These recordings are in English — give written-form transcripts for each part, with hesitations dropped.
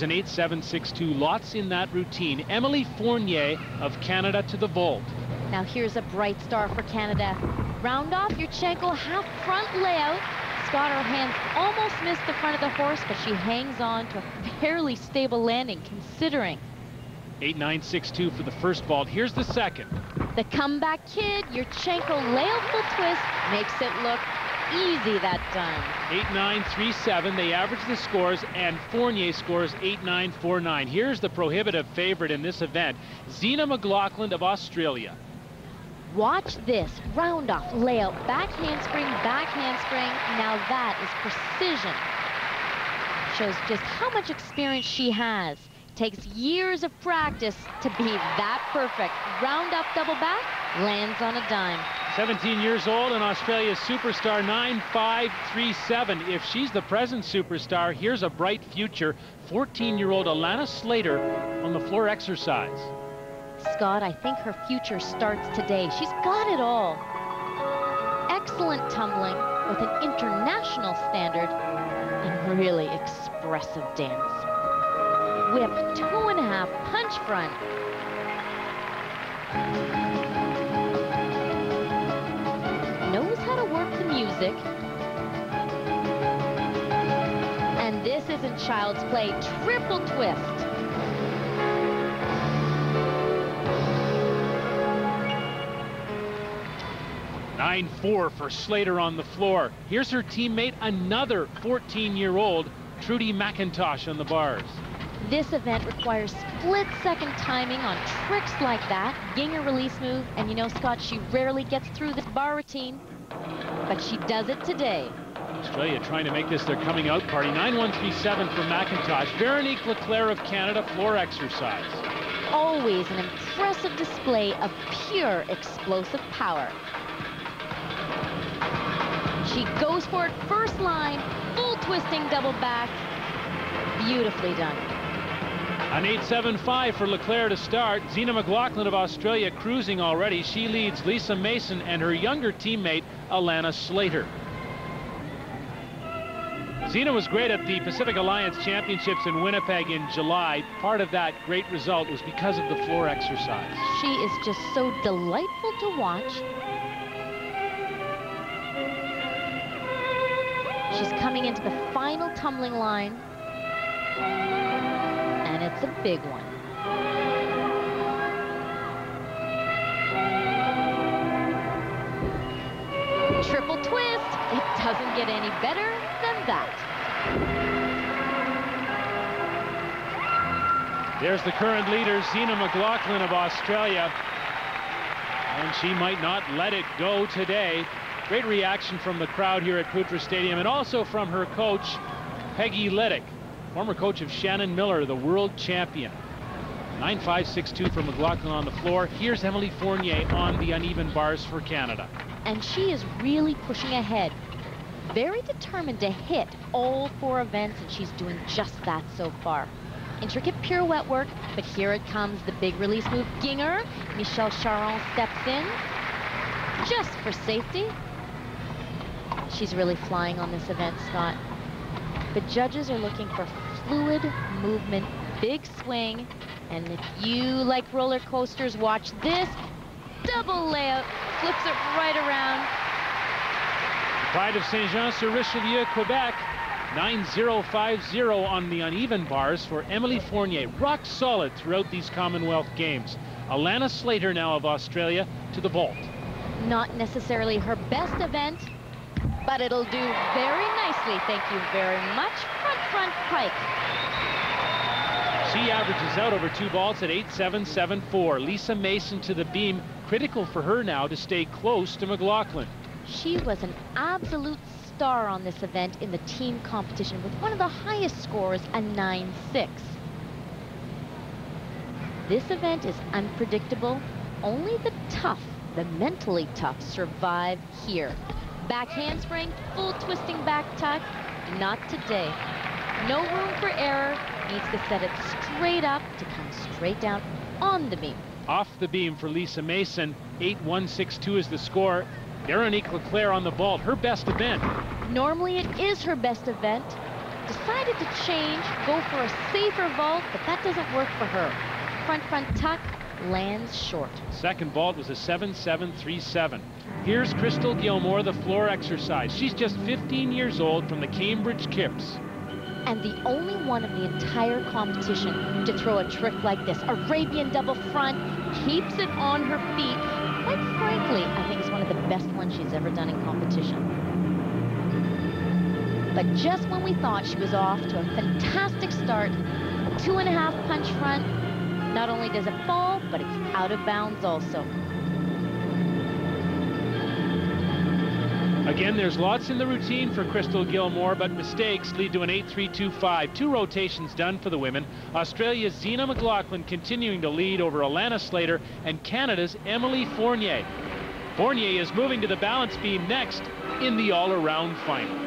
An 8.762, lots in that routine. Emilie Fournier of Canada to the vault. Now here's a bright star for Canada. Round off Yurchenko, half front layout. Scott, her hands almost missed the front of the horse, but she hangs on to a fairly stable landing considering. 8.962 for the first vault. Here's the second. The comeback kid, Yurchenko layout full twist, makes it look easy that time. 8.937. They average the scores, and Fournier scores 8.949. Here's the prohibitive favorite in this event, Zeena McLaughlin of Australia. Watch this round off layout, back handspring. Now that is precision. Shows just how much experience she has. Takes years of practice to be that perfect. Round up double back, lands on a dime. 17 years old and Australia's superstar, 9.537. If she's the present superstar, here's a bright future. 14-year-old Allana Slater on the floor exercise. Scott, I think her future starts today. She's got it all. Excellent tumbling with an international standard and really expressive dance. Whip 2.5 punch front. Knows how to work the music. And this isn't child's play. Triple twist. (9.4) for Slater on the floor. Here's her teammate, another 14-year-old, Trudy McIntosh on the bars. This event requires split-second timing on tricks like that. Ginger release move, and you know, Scott, she rarely gets through this bar routine, but she does it today. Australia trying to make this their coming out party. 9.137 for McIntosh. Veronique, LeClerc of Canada, floor exercise. Always an impressive display of pure explosive power. She goes for it first line, full twisting double back. Beautifully done. An 8.75 for LeClerc to start. Zeena McLaughlin of Australia cruising already. She leads Lisa Mason and her younger teammate, Allana Slater. Zeena was great at the Pacific Alliance Championships in Winnipeg in July. Part of that great result was because of the floor exercise. She is just so delightful to watch. She's coming into the final tumbling line. And it's a big one. Triple twist. It doesn't get any better than that. There's the current leader, Zeena McLaughlin of Australia. And she might not let it go today. Great reaction from the crowd here at Putra Stadium, and also from her coach, Peggy Liddick, former coach of Shannon Miller, the world champion. 9.562 for McLaughlin on the floor. Here's Emilie Fournier on the uneven bars for Canada. And she is really pushing ahead. Very determined to hit all 4 events, and she's doing just that so far. Intricate pirouette work, but here it comes, the big release move. Ginger, Michelle Charon steps in, just for safety. She's really flying on this event, Scott. The judges are looking for fluid movement, big swing, and if you like roller coasters, watch this. Double layup, flips it right around. Pride of Saint-Jean-sur-Richelieu, Quebec. 9.050 on the uneven bars for Emilie Fournier. Rock solid throughout these Commonwealth Games. Allana Slater now of Australia to the vault. Not necessarily her best event, but it'll do very nicely. Thank you very much. Front pike. She averages out over 2 vaults at 8.774. Lisa Mason to the beam. Critical for her now to stay close to McLaughlin. She was an absolute star on this event in the team competition with one of the highest scores, a 9.6. This event is unpredictable. Only the tough, the mentally tough, survive here. Back handspring, full twisting back tuck. Not today. No room for error. Needs to set it straight up to come straight down on the beam. Off the beam for Lisa Mason. 8.162 is the score. Veronique LeClerc on the vault, her best event. Normally it is her best event, Decided to change, go for a safer vault, but that doesn't work for her. Front tuck lands short. Second vault was a 7.737. Here's Crystal Gilmore, the floor exercise. She's just 15 years old from the Cambridge Kips. And the only one of the entire competition to throw a trick like this. Arabian double front, keeps it on her feet. Quite frankly, I think it's one of the best ones she's ever done in competition. But just when we thought she was off to a fantastic start, 2.5 punch front, not only does it fall, but it's out of bounds also. Again, there's lots in the routine for Crystal Gilmore, but mistakes lead to an 8.325. 2 rotations done for the women. Australia's Zeena McLaughlin continuing to lead over Allana Slater and Canada's Emilie Fournier. Fournier is moving to the balance beam next in the all-around final.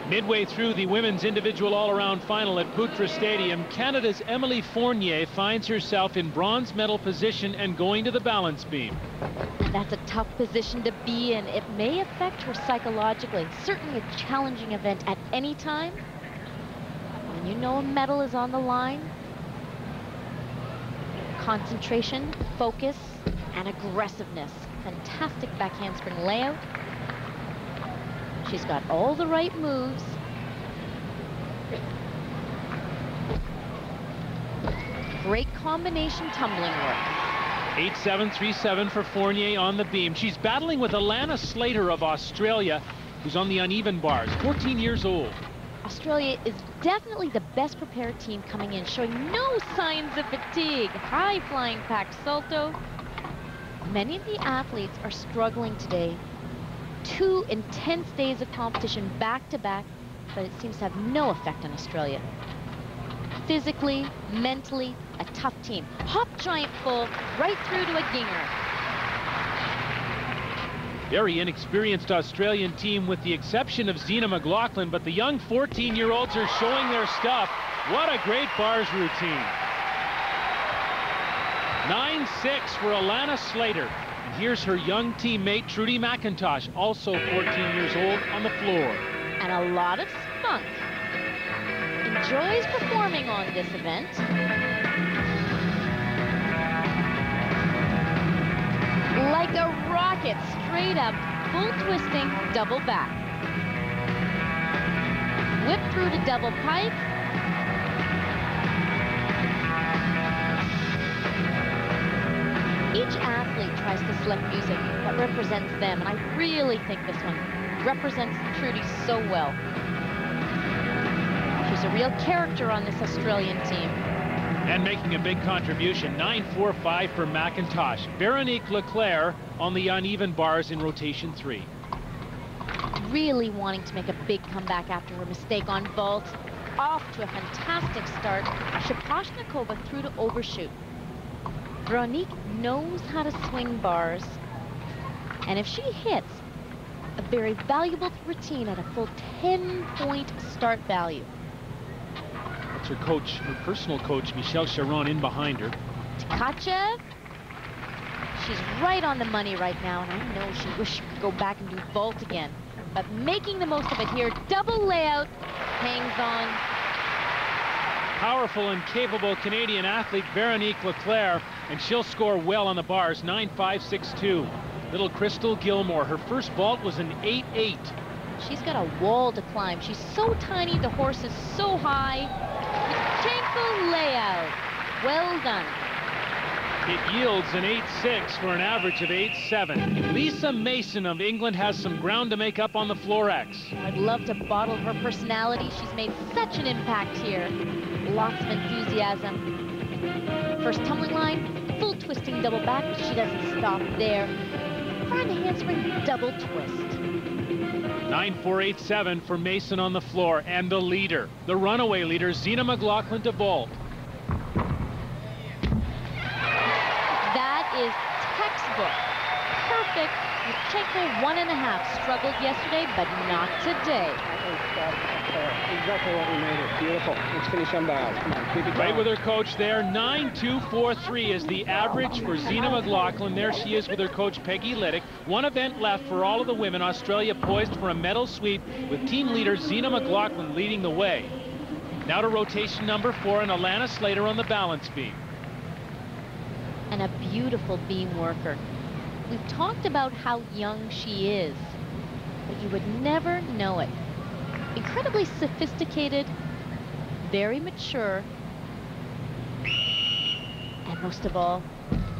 Midway through the women's individual all-around final at Poutre Stadium, Canada's Emilie Fournier finds herself in bronze medal position and going to the balance beam. That's a tough position to be in. It may affect her psychologically. Certainly a challenging event at any time. When you know a medal is on the line, concentration, focus, and aggressiveness. Fantastic back handspring layout. She's got all the right moves. Great combination tumbling work. 8.737 for Fournier on the beam. She's battling with Allana Slater of Australia, who's on the uneven bars, 14 years old. Australia is definitely the best prepared team coming in, showing no signs of fatigue. High flying packed salto. Many of the athletes are struggling today. 2 intense days of competition back to back, but it seems to have no effect on Australia. Physically, mentally, a tough team. Hop giant full, right through to a ginger. Very inexperienced Australian team with the exception of Zeena McLaughlin, but the young 14-year-olds are showing their stuff. What a great bars routine. 9.6 for Allana Slater. And here's her young teammate, Trudy McIntosh, also 14 years old, on the floor. And a lot of spunk. Enjoys performing on this event. Like a rocket, straight up, full twisting, double back. Whip through to double pike. Each athlete tries to select music that represents them, and I really think this one represents Trudy so well. She's a real character on this Australian team. And making a big contribution, 9.45 for McIntosh. Veronique LeClerc on the uneven bars in rotation 3. Really wanting to make a big comeback after her mistake on vault. Off to a fantastic start. Shaposhnikova through to overshoot. Veronique knows how to swing bars. And if she hits, a very valuable routine at a full 10-point start value. That's her coach, her personal coach, Michelle Charon, in behind her. Tkachev. She's right on the money right now, and I know she wished she could go back and do vault again. But making the most of it here, double layout, hangs on. Powerful and capable Canadian athlete Veronique LeClerc, and she'll score well on the bars, 9.562. Little Crystal Gilmore, her first vault was an 8.8. She's got a wall to climb. She's so tiny, the horse is so high. Lutsenko layout. Well done. It yields an 8.6 for an average of 8.7. Lisa Mason of England has some ground to make up on the floor X. I'd love to bottle her personality. She's made such an impact here. Lots of enthusiasm. First tumbling line, full twisting double back, but she doesn't stop there. Front handspring double twist. 9.487 for Mason on the floor, and the leader, the runaway leader, Zeena McLaughlin to vault. That is textbook. perfect. Lutchenko 1.5. Struggled yesterday, but not today. Exactly what we made it. Beautiful. Let's finish on bow. Come on, keep it Right going. with her coach there. 9.243 is the average for Zeena McLaughlin. There she is with her coach Peggy Liddick. One event left for all of the women. Australia poised for a medal sweep with team leader Zeena McLaughlin leading the way. Now to rotation number 4 and Allana Slater on the balance beam. And a beautiful beam worker. We've talked about how young she is, but you would never know it. Incredibly sophisticated, very mature, and most of all,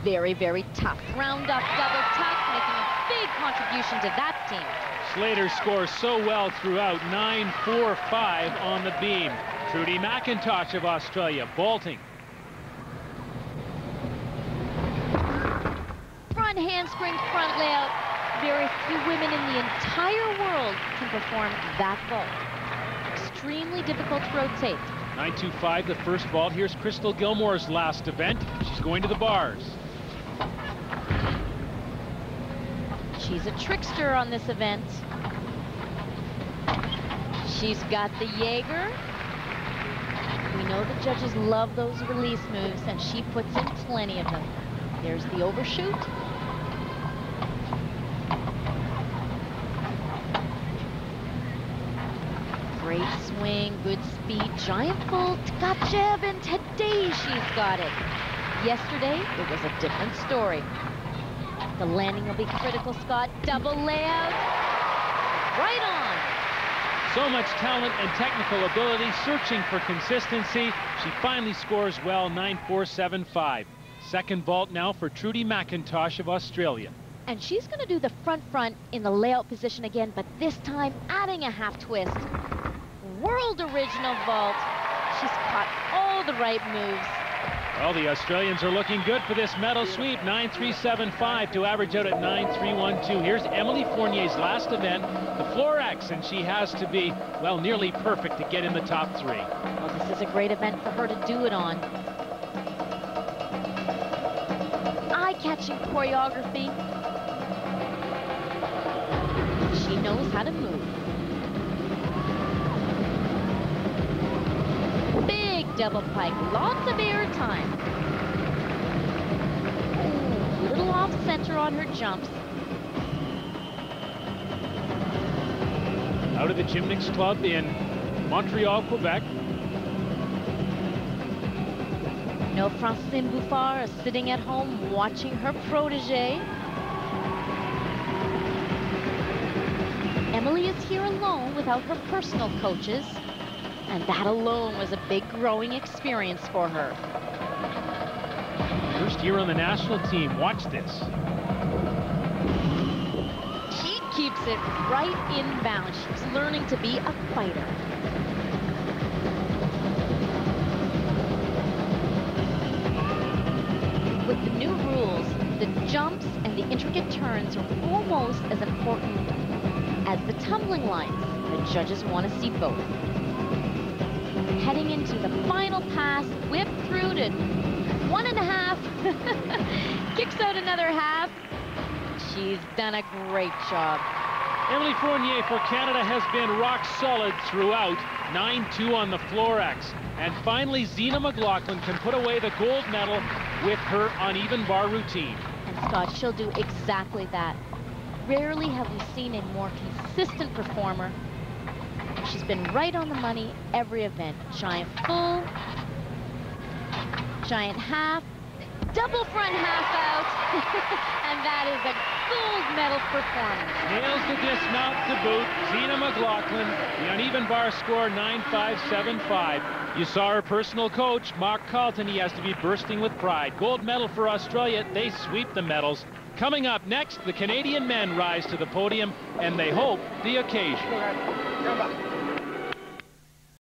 very, very tough. Round up, double tuck, making a big contribution to that team. Slater scores so well throughout. 9.45 on the beam. Trudy McIntosh of Australia bolting. Front handspring, front layout. Very few women in the entire world can perform that vault. Extremely difficult to rotate. 9.25 the first vault. Here's Crystal Gilmore's last event. She's going to the bars. She's a trickster on this event. She's got the Jaeger. We know the judges love those release moves, and she puts in plenty of them. There's the overshoot. Great swing, good speed, giant full, Tkachev, and today she's got it. Yesterday, it was a different story. The landing will be critical, Scott. Double layout. Right on. So much talent and technical ability, searching for consistency. She finally scores well, 9.475. Second vault now for Trudy McIntosh of Australia. And she's going to do the front in the layout position again, but this time adding a half twist. World original vault. She's caught all the right moves. Well, the Australians are looking good for this medal sweep. 9.375 to average out at 9.312. Here's Emilie Fournier's last event, the floor X, and she has to be, well, nearly perfect to get in the top 3. Well, this is a great event for her to do it on. Eye-catching choreography. She knows how to move. Big double pike, lots of air time. Ooh, little off center on her jumps. Out of the Gymnastics Club in Montreal, Quebec. No, Francine Bouffard is sitting at home watching her protege. Emilie is here alone without her personal coaches, and that alone was a big growing experience for her. First year on the national team. Watch this. She keeps it right in bounds. She's learning to be a fighter. With the new rules, the jumps and the intricate turns are almost as important as the tumbling lines. The judges want to see both. Heading into the final pass, whip through to 1.5. Kicks out another half. She's done a great job. Emilie Fournier for Canada has been rock solid throughout. 9.2 on the floor X. And finally, Zeena McLaughlin can put away the gold medal with her uneven bar routine. And Scott, she'll do exactly that. Rarely have we seen a more consistent performer. She's been right on the money every event. Giant full, giant half, double front half out, and that is a gold medal performance. Nails the dismount to boot. Zeena McLaughlin, the uneven bar score 9.575. You saw her personal coach, Mark Carlton. He has to be bursting with pride. Gold medal for Australia. They sweep the medals. Coming up next, the Canadian men rise to the podium, and they hope the occasion.